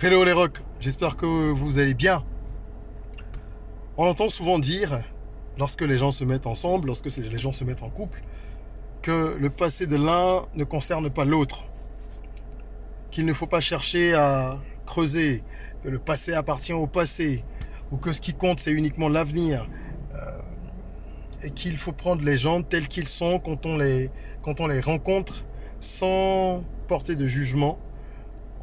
Hello les rocks, j'espère que vous allez bien. On entend souvent dire, lorsque les gens se mettent ensemble, lorsque les gens se mettent en couple, que le passé de l'un ne concerne pas l'autre. Qu'il ne faut pas chercher à creuser, que le passé appartient au passé, ou que ce qui compte c'est uniquement l'avenir. Et qu'il faut prendre les gens tels qu'ils sont quand on les rencontre sans porter de jugement.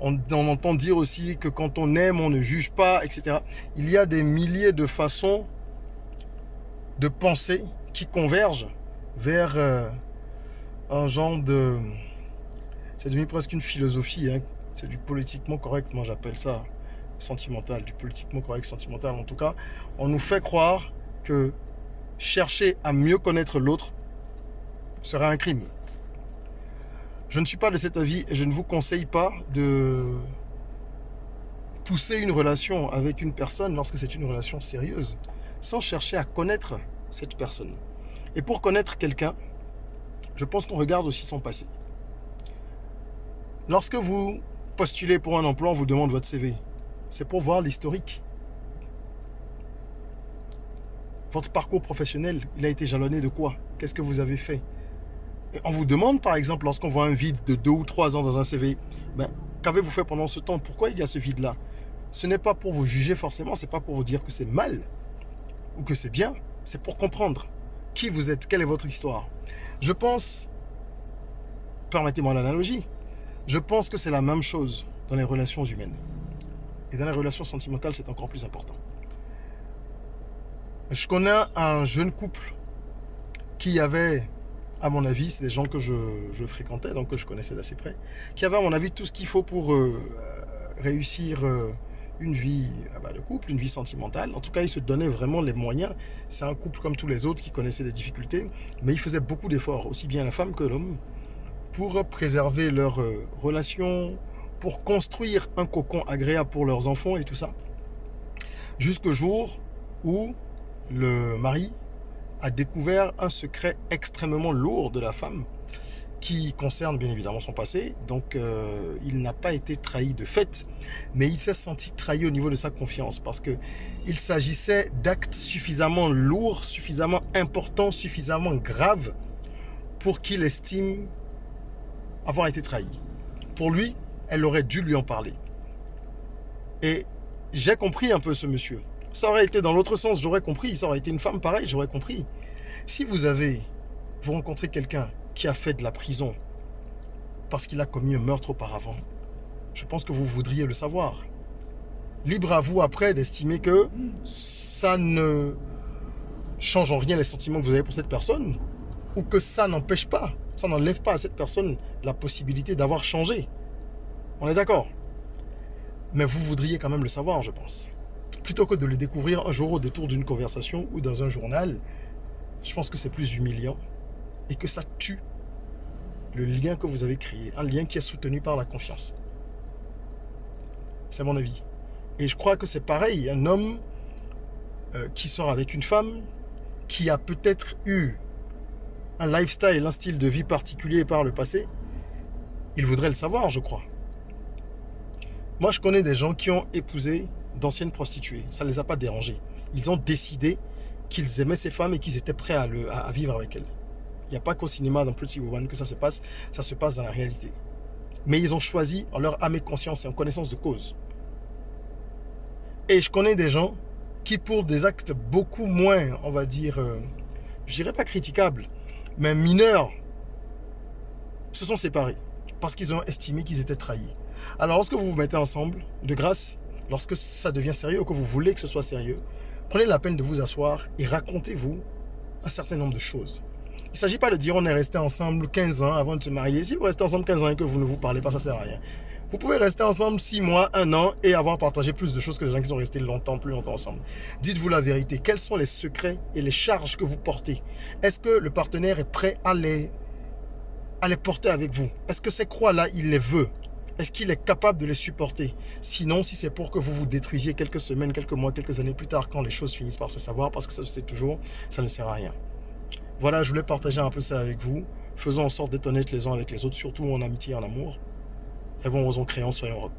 On entend dire aussi que quand on aime, on ne juge pas, etc. Il y a des milliers de façons de penser qui convergent vers un genre de... C'est devenu presque une philosophie, hein. C'est du politiquement correct, moi j'appelle ça sentimental, du politiquement correct sentimental. En tout cas, on nous fait croire que chercher à mieux connaître l'autre serait un crime. Je ne suis pas de cet avis et je ne vous conseille pas de pousser une relation avec une personne lorsque c'est une relation sérieuse sans chercher à connaître cette personne. Et pour connaître quelqu'un, je pense qu'on regarde aussi son passé. Lorsque vous postulez pour un emploi, on vous demande votre CV. C'est pour voir l'historique. Votre parcours professionnel, il a été jalonné de quoi? Qu'est-ce que vous avez fait? Et on vous demande, par exemple, lorsqu'on voit un vide de 2 ou 3 ans dans un CV, qu'avez-vous fait pendant ce temps? Pourquoi il y a ce vide-là? Ce n'est pas pour vous juger forcément, ce n'est pas pour vous dire que c'est mal ou que c'est bien, c'est pour comprendre qui vous êtes, quelle est votre histoire. Je pense, permettez-moi l'analogie, je pense que c'est la même chose dans les relations humaines. Et dans les relations sentimentales, c'est encore plus important. Je connais un jeune couple qui avait, à mon avis, c'est des gens que je fréquentais, donc que je connaissais d'assez près, qui avait, à mon avis, tout ce qu'il faut pour réussir une vie de couple, une vie sentimentale. En tout cas, ils se donnaient vraiment les moyens. C'est un couple comme tous les autres qui connaissaient des difficultés, mais ils faisaient beaucoup d'efforts, aussi bien la femme que l'homme, pour préserver leur relation, pour construire un cocon agréable pour leurs enfants et tout ça. Jusqu'au jour où le mari a découvert un secret extrêmement lourd de la femme qui concerne bien évidemment son passé. Donc il n'a pas été trahi de fait, mais il s'est senti trahi au niveau de sa confiance parce qu'il s'agissait d'actes suffisamment lourds, suffisamment importants, suffisamment graves pour qu'il estime avoir été trahi. Pour lui, elle aurait dû lui en parler. Et j'ai compris un peu ce monsieur. Ça aurait été dans l'autre sens, j'aurais compris. Ça aurait été une femme pareille, j'aurais compris. Si vous rencontrez quelqu'un qui a fait de la prison parce qu'il a commis un meurtre auparavant, je pense que vous voudriez le savoir. Libre à vous après d'estimer que ça ne change en rien les sentiments que vous avez pour cette personne ou que ça n'empêche pas, ça n'enlève pas à cette personne la possibilité d'avoir changé. On est d'accord? Mais vous voudriez quand même le savoir, je pense. Plutôt que de le découvrir un jour au détour d'une conversation ou dans un journal, je pense que c'est plus humiliant et que ça tue le lien que vous avez créé, un lien qui est soutenu par la confiance. C'est mon avis. Et je crois que c'est pareil, un homme qui sort avec une femme qui a peut-être eu un lifestyle, un style de vie particulier par le passé, il voudrait le savoir, je crois. Moi, je connais des gens qui ont épousé d'anciennes prostituées. Ça ne les a pas dérangés. Ils ont décidé qu'ils aimaient ces femmes et qu'ils étaient prêts à vivre avec elles. Il n'y a pas qu'au cinéma, dans Pretty Woman, que ça se passe dans la réalité. Mais ils ont choisi en leur âme et conscience et en connaissance de cause. Et je connais des gens qui, pour des actes beaucoup moins, on va dire, je dirais pas critiquables, mais mineurs, se sont séparés parce qu'ils ont estimé qu'ils étaient trahis. Alors, lorsque vous vous mettez ensemble, de grâce, lorsque ça devient sérieux ou que vous voulez que ce soit sérieux, prenez la peine de vous asseoir et racontez-vous un certain nombre de choses. Il ne s'agit pas de dire on est resté ensemble 15 ans avant de se marier. Si vous restez ensemble 15 ans et que vous ne vous parlez pas, ça ne sert à rien. Vous pouvez rester ensemble 6 mois, 1 an et avoir partagé plus de choses que les gens qui sont restés plus longtemps ensemble. Dites-vous la vérité. Quels sont les secrets et les charges que vous portez? Est-ce que le partenaire est prêt à les porter avec vous? Est-ce que ces croix-là, il les veut? Est-ce qu'il est capable de les supporter? Sinon, si c'est pour que vous vous détruisiez quelques semaines, quelques mois, quelques années plus tard, quand les choses finissent par se savoir, parce que ça se sait toujours, ça ne sert à rien. Voilà, je voulais partager un peu ça avec vous. Faisons en sorte d'être honnêtes les uns avec les autres, surtout en amitié et en amour. Rêvons, osons, créons, soyons rock.